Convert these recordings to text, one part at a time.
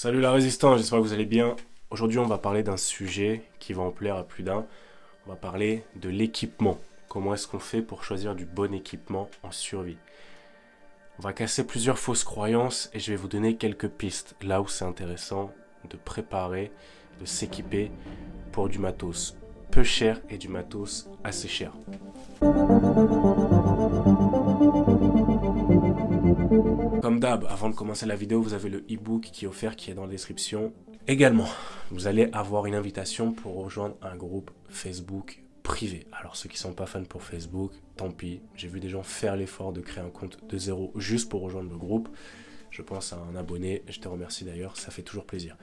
Salut la résistance, j'espère que vous allez bien. Aujourd'hui on va parler d'un sujet qui va en plaire à plus d'un. On va parler de l'équipement. Comment est-ce qu'on fait pour choisir du bon équipement en survie? On va casser plusieurs fausses croyances et je vais vous donner quelques pistes là où c'est intéressant de préparer, de s'équiper pour du matos peu cher et du matos assez cher. Comme d'hab, avant de commencer la vidéo, vous avez le e-book qui est offert, qui est dans la description. Également, vous allez avoir une invitation pour rejoindre un groupe Facebook privé. Alors ceux qui ne sont pas fans pour Facebook, tant pis. J'ai vu des gens faire l'effort de créer un compte de zéro juste pour rejoindre le groupe. Je pense à un abonné, je te remercie d'ailleurs, ça fait toujours plaisir.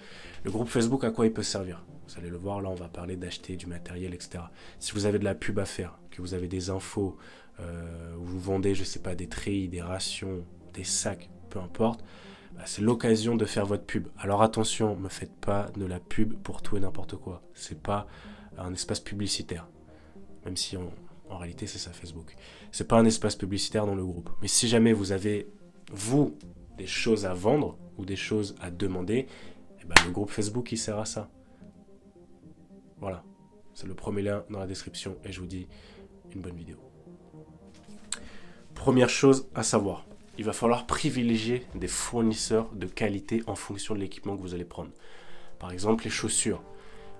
Le groupe Facebook, à quoi il peut servir? Vous allez le voir, là on va parler d'acheter du matériel, etc. Si vous avez de la pub à faire, que vous avez des infos, vous vendez, je sais pas, des treillis, des rations, des sacs, peu importe, bah, c'est l'occasion de faire votre pub. Alors attention, ne faites pas de la pub pour tout et n'importe quoi. C'est pas un espace publicitaire, même si en réalité c'est ça Facebook. C'est pas un espace publicitaire dans le groupe. Mais si jamais vous avez, vous, des choses à vendre ou des choses à demander, eh ben, le groupe Facebook il sert à ça. Voilà, c'est le premier lien dans la description et je vous dis une bonne vidéo. Première chose à savoir, il va falloir privilégier des fournisseurs de qualité en fonction de l'équipement que vous allez prendre. Par exemple, les chaussures.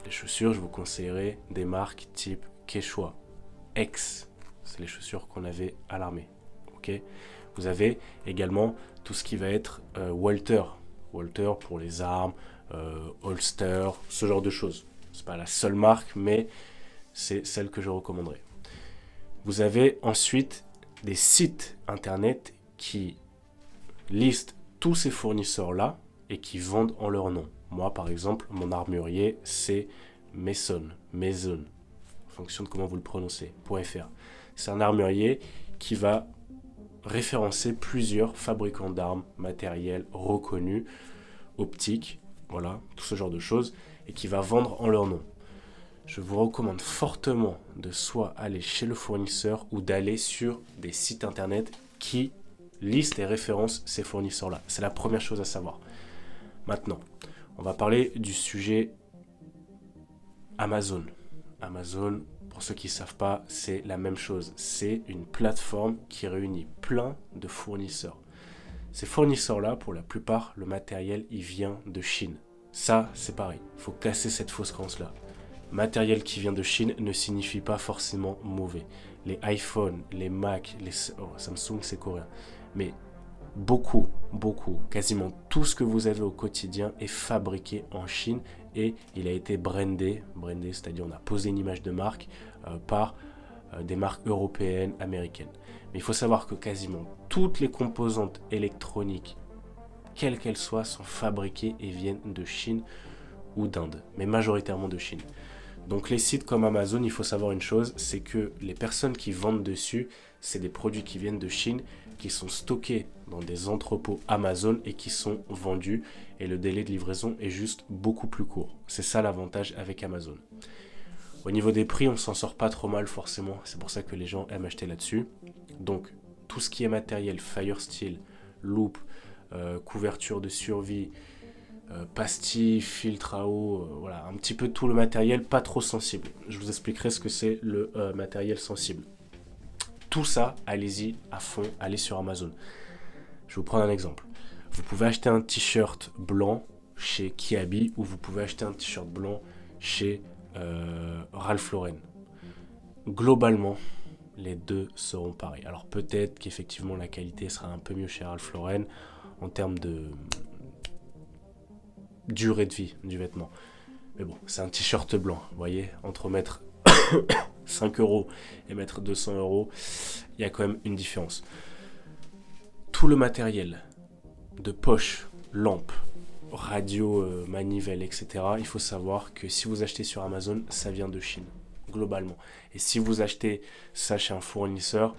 Les chaussures, je vous conseillerais des marques type Quechua, X. C'est les chaussures qu'on avait à l'armée. Okay, vous avez également tout ce qui va être Walter. Walter pour les armes, holster, ce genre de choses. C'est pas la seule marque, mais c'est celle que je recommanderais. Vous avez ensuite des sites internet qui listent tous ces fournisseurs-là et qui vendent en leur nom. Moi, par exemple, mon armurier, c'est Mason, en fonction de comment vous le prononcez, .fr. C'est un armurier qui va référencer plusieurs fabricants d'armes, matériel reconnus, optiques, voilà, tout ce genre de choses, et qui va vendre en leur nom. Je vous recommande fortement de soit aller chez le fournisseur ou d'aller sur des sites internet qui listent et référencent ces fournisseurs-là. C'est la première chose à savoir. Maintenant, on va parler du sujet Amazon. Amazon, pour ceux qui ne savent pas, c'est la même chose. C'est une plateforme qui réunit plein de fournisseurs. Ces fournisseurs-là, pour la plupart, le matériel, il vient de Chine. Ça, c'est pareil. Il faut casser cette fausse croyance-là. Matériel qui vient de Chine ne signifie pas forcément mauvais. Les iPhones, les Mac, les Samsung, c'est coréen. Mais beaucoup, quasiment tout ce que vous avez au quotidien est fabriqué en Chine et il a été brandé, c'est-à-dire on a posé une image de marque par des marques européennes, américaines. Mais il faut savoir que quasiment toutes les composantes électroniques, quelles qu'elles soient, sont fabriquées et viennent de Chine ou d'Inde, mais majoritairement de Chine. Donc les sites comme Amazon, il faut savoir une chose, c'est que les personnes qui vendent dessus, c'est des produits qui viennent de Chine, qui sont stockés dans des entrepôts Amazon et qui sont vendus. Et le délai de livraison est juste beaucoup plus court. C'est ça l'avantage avec Amazon. Au niveau des prix, on s'en sort pas trop mal forcément. C'est pour ça que les gens aiment acheter là-dessus. Donc tout ce qui est matériel, fire steel, loupe, couverture de survie, pastilles, filtre à eau, voilà, un petit peu tout le matériel pas trop sensible. Je vous expliquerai ce que c'est le matériel sensible. Tout ça, allez-y à fond, allez sur Amazon. Je vais vous prendre un exemple. Vous pouvez acheter un t-shirt blanc chez Kiabi ou vous pouvez acheter un t-shirt blanc chez Ralph Lauren. Globalement, les deux seront pareils. Alors peut-être qu'effectivement la qualité sera un peu mieux chez Ralph Lauren en termes de durée de vie du vêtement. Mais bon, c'est un t-shirt blanc, vous voyez, entre mettre 5 € et mettre 200 €, il y a quand même une différence. Tout le matériel de poche, lampe, radio, manivelle, etc., il faut savoir que si vous achetez sur Amazon, ça vient de Chine, globalement. Et si vous achetez ça chez un fournisseur,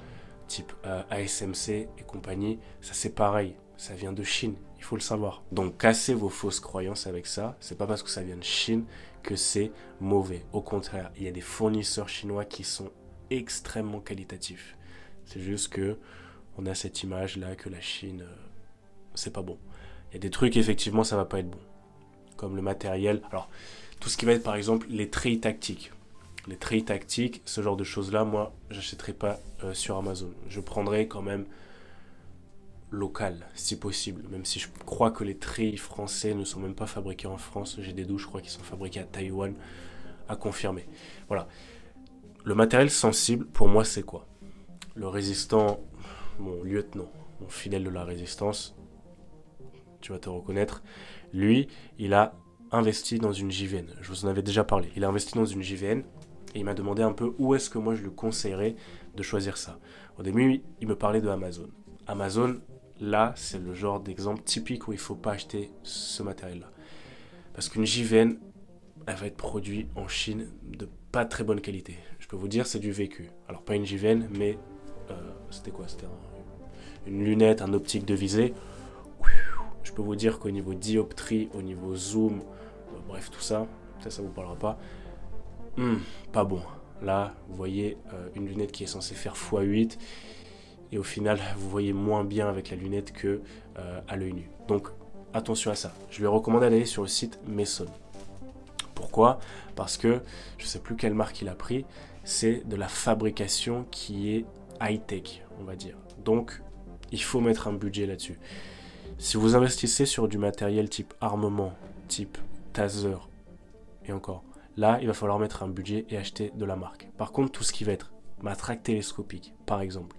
type ASMC et compagnie, ça c'est pareil, ça vient de Chine. Il faut le savoir. Donc, cassez vos fausses croyances avec ça. C'est pas parce que ça vient de Chine que c'est mauvais. Au contraire, il y a des fournisseurs chinois qui sont extrêmement qualitatifs. C'est juste que on a cette image-là que la Chine, c'est pas bon. Il y a des trucs, effectivement, ça va pas être bon. comme le matériel. Alors, tout ce qui va être par exemple les treillis tactiques. Les treillis tactiques, ce genre de choses-là, moi, j'achèterai pas sur Amazon. Je prendrai quand même local, si possible. Même si je crois que les treillis français ne sont même pas fabriqués en France. J'ai des doutes, je crois qu'ils sont fabriqués à Taïwan, à confirmer. Voilà. Le matériel sensible, pour moi, c'est quoi? Le résistant, mon lieutenant, mon fidèle de la résistance, tu vas te reconnaître, lui, il a investi dans une JVN. Je vous en avais déjà parlé. Il a investi dans une JVN et il m'a demandé un peu où est-ce que moi je lui conseillerais de choisir ça. Au début, il me parlait de Amazon. Amazon, là, c'est le genre d'exemple typique où il ne faut pas acheter ce matériel-là. Parce qu'une JVN, elle va être produite en Chine de pas très bonne qualité. Je peux vous dire, c'est du vécu. Alors, pas une JVN, mais c'était quoi? C'était une lunette, un optique de visée. Je peux vous dire qu'au niveau dioptrie, au niveau zoom, bref, tout ça, ça vous parlera pas. Pas bon. Là, vous voyez une lunette qui est censée faire x8 et au final, vous voyez moins bien avec la lunette que à l'œil nu. Donc, attention à ça. Je lui recommande d'aller sur le site Meson. Pourquoi? Parce que je ne sais plus quelle marque il a pris. C'est de la fabrication qui est high-tech, on va dire. Donc, il faut mettre un budget là-dessus. Si vous investissez sur du matériel type armement, type taser, et encore, là, il va falloir mettre un budget et acheter de la marque. Par contre, tout ce qui va être matraque télescopique, par exemple,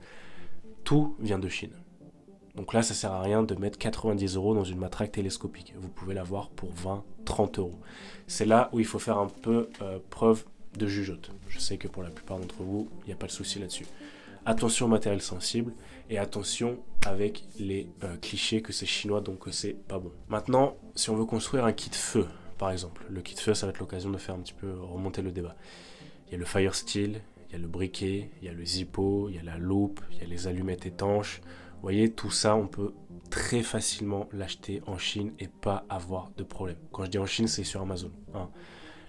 tout vient de Chine. Donc là, ça ne sert à rien de mettre 90 € dans une matraque télescopique. Vous pouvez l'avoir pour 20, 30 €. C'est là où il faut faire un peu preuve de jugeote. Je sais que pour la plupart d'entre vous, il n'y a pas de souci là-dessus. Attention au matériel sensible et attention avec les clichés que c'est chinois, donc que c'est pas bon. Maintenant, si on veut construire un kit feu, par exemple, le kit feu, ça va être l'occasion de faire un petit peu remonter le débat. Il y a le fire steel, il y a le briquet, il y a le zippo, il y a la loupe, il y a les allumettes étanches. Vous voyez, tout ça, on peut très facilement l'acheter en Chine et pas avoir de problème. Quand je dis en Chine, c'est sur Amazon. Hein.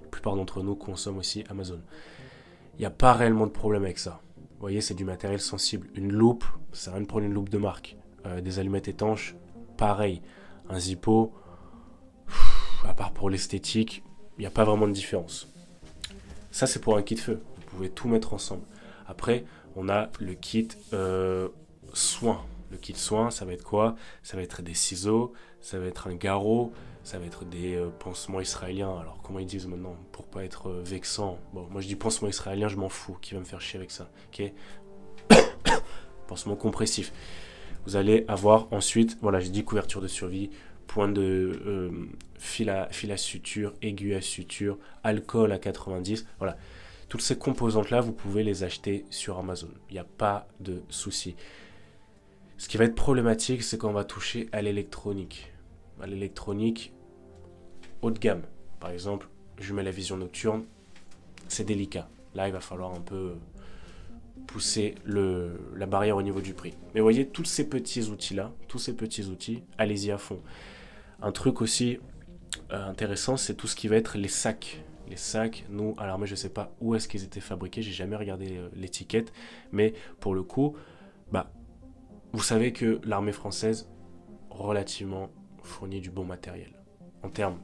La plupart d'entre nous consomment aussi Amazon. Il n'y a pas réellement de problème avec ça. Vous voyez, c'est du matériel sensible. Une loupe, ça sert à rien de prendre une loupe de marque. Des allumettes étanches, pareil. Un zippo, à part pour l'esthétique, il n'y a pas vraiment de différence. Ça, c'est pour un kit feu. Vous pouvez tout mettre ensemble. Après, on a le kit soin. Le kit soin, ça va être quoi? Ça va être des ciseaux, ça va être un garrot, ça va être des pansements israéliens. Alors, comment ils disent maintenant? Pour pas être vexant. Bon, moi je dis pansement israélien, je m'en fous. Qui va me faire chier avec ça? Ok. Pansement compressif. Vous allez avoir ensuite, voilà, je dis couverture de survie, point de fil à suture, aiguille à suture, alcool à 90. Voilà. Toutes ces composantes-là, vous pouvez les acheter sur Amazon. Il n'y a pas de souci. Ce qui va être problématique, c'est quand on va toucher à l'électronique. À l'électronique haut de gamme. Par exemple, jumelle à vision nocturne, c'est délicat. Là, il va falloir un peu pousser la barrière au niveau du prix. Mais vous voyez, tous ces petits outils-là, allez-y à fond. Un truc aussi intéressant, c'est tout ce qui va être les sacs. Les sacs, nous, à l'armée, je ne sais pas où est-ce qu'ils étaient fabriqués, j'ai jamais regardé l'étiquette, mais pour le coup, vous savez que l'armée française, relativement, fournit du bon matériel. En termes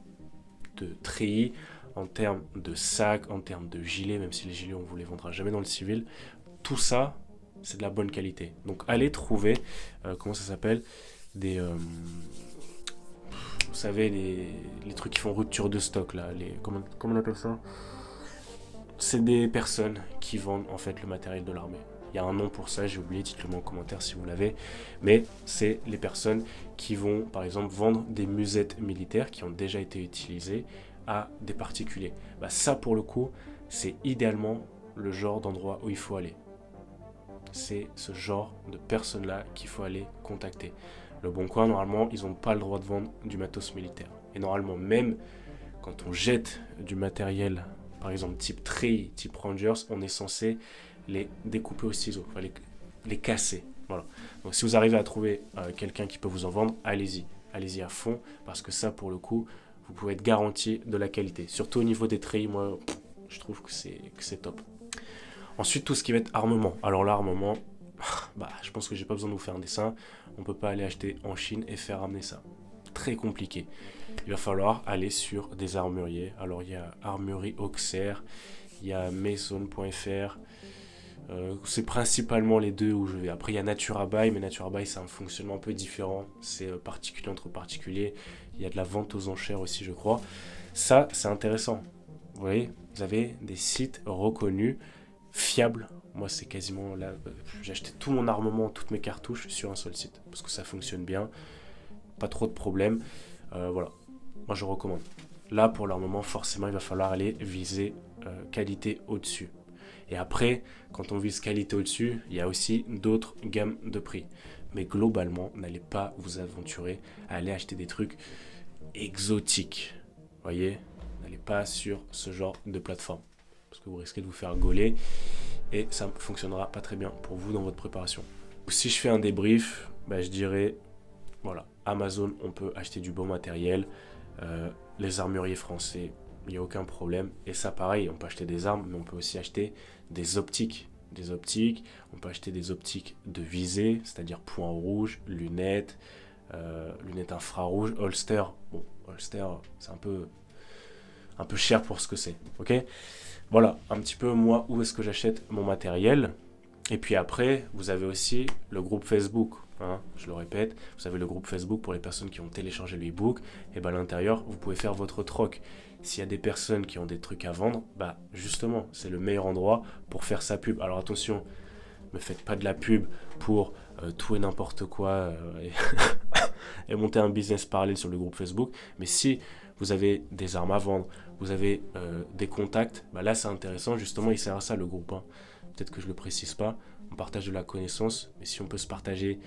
de treillis, en termes de sacs, en termes de gilets, même si les gilets, on ne vous les vendra jamais dans le civil, tout ça, c'est de la bonne qualité. Donc, allez trouver, comment ça s'appelle, des... vous savez, les trucs qui font rupture de stock, là, comment on appelle ça? C'est des personnes qui vendent, en fait, le matériel de l'armée. Il y a un nom pour ça, j'ai oublié, dites-le moi en commentaire si vous l'avez. Mais c'est les personnes qui vont, par exemple, vendre des musettes militaires qui ont déjà été utilisées à des particuliers. Ça, pour le coup, c'est idéalement le genre d'endroit où il faut aller. C'est ce genre de personnes-là qu'il faut aller contacter. Le Bon Coin, normalement, ils n'ont pas le droit de vendre du matos militaire. Et normalement, même quand on jette du matériel, par exemple type treillis, type Rangers, on est censé les découper au ciseau, enfin les casser. Voilà. Donc si vous arrivez à trouver quelqu'un qui peut vous en vendre, allez-y. Allez-y à fond, parce que ça, pour le coup, vous pouvez être garanti de la qualité. Surtout au niveau des treillis, moi, je trouve que c'est top. Ensuite, tout ce qui va être armement. Alors l'armement, je pense que j'ai pas besoin de vous faire un dessin. On peut pas aller acheter en Chine et faire ramener ça. très compliqué. Il va falloir aller sur des armuriers. Alors il y a Armurerie Auxerre, il y a Maison.fr. C'est principalement les deux où je vais. Après il y a NaturaBuy, mais NaturaBuy c'est un fonctionnement un peu différent. C'est particulier entre particuliers. Il y a de la vente aux enchères aussi, je crois. Ça, c'est intéressant. Vous voyez, vous avez des sites reconnus, fiables. Moi, c'est quasiment là. J'ai acheté tout mon armement, toutes mes cartouches sur un seul site parce que ça fonctionne bien. Pas trop de problèmes. Voilà. Moi, je recommande. Là, pour l'armement, forcément, il va falloir aller viser qualité au-dessus. Et après, quand on vise qualité au-dessus, il y a aussi d'autres gammes de prix. Mais globalement, n'allez pas vous aventurer à aller acheter des trucs exotiques. Voyez, n'allez pas sur ce genre de plateforme. Parce que vous risquez de vous faire gauler. Et ça ne fonctionnera pas très bien pour vous dans votre préparation. Si je fais un débrief, je dirais, voilà, Amazon, on peut acheter du bon matériel. Les armuriers français, il n'y a aucun problème. Et ça, pareil, on peut acheter des armes, mais on peut aussi acheter des optiques. On peut acheter des optiques de visée, c'est-à-dire point rouge, lunettes, lunettes infrarouges, holster. Bon, holster, c'est un peu cher pour ce que c'est, ok? Voilà, un petit peu moi, où est-ce que j'achète mon matériel. Et puis après, vous avez aussi le groupe Facebook. Hein, je le répète, vous avez le groupe Facebook pour les personnes qui ont téléchargé l'e-book. Et à l'intérieur, vous pouvez faire votre troc. S'il y a des personnes qui ont des trucs à vendre, justement, c'est le meilleur endroit pour faire sa pub. Alors attention, ne faites pas de la pub pour tout et n'importe quoi et monter un business parallèle sur le groupe Facebook. Mais si vous avez des armes à vendre, vous avez des contacts, là c'est intéressant, justement il sert à ça le groupe. Hein. Peut-être que je ne le précise pas, on partage de la connaissance, mais si on peut se partager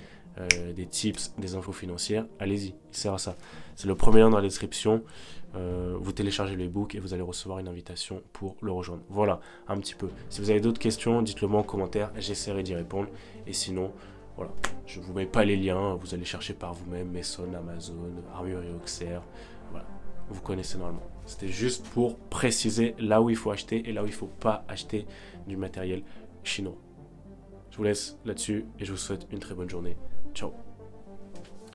des tips, des infos financières, allez-y, il sert à ça. C'est le premier lien dans la description, vous téléchargez l'e-book et vous allez recevoir une invitation pour le rejoindre. Voilà, un petit peu. Si vous avez d'autres questions, dites-le moi en commentaire, j'essaierai d'y répondre. Et sinon, voilà, je ne vous mets pas les liens, vous allez chercher par vous-même, Maison, Amazon, Armurerie Auxerre, voilà. Vous connaissez normalement. C'était juste pour préciser là où il faut acheter et là où il ne faut pas acheter du matériel chinois. Je vous laisse là-dessus et je vous souhaite une très bonne journée. Ciao.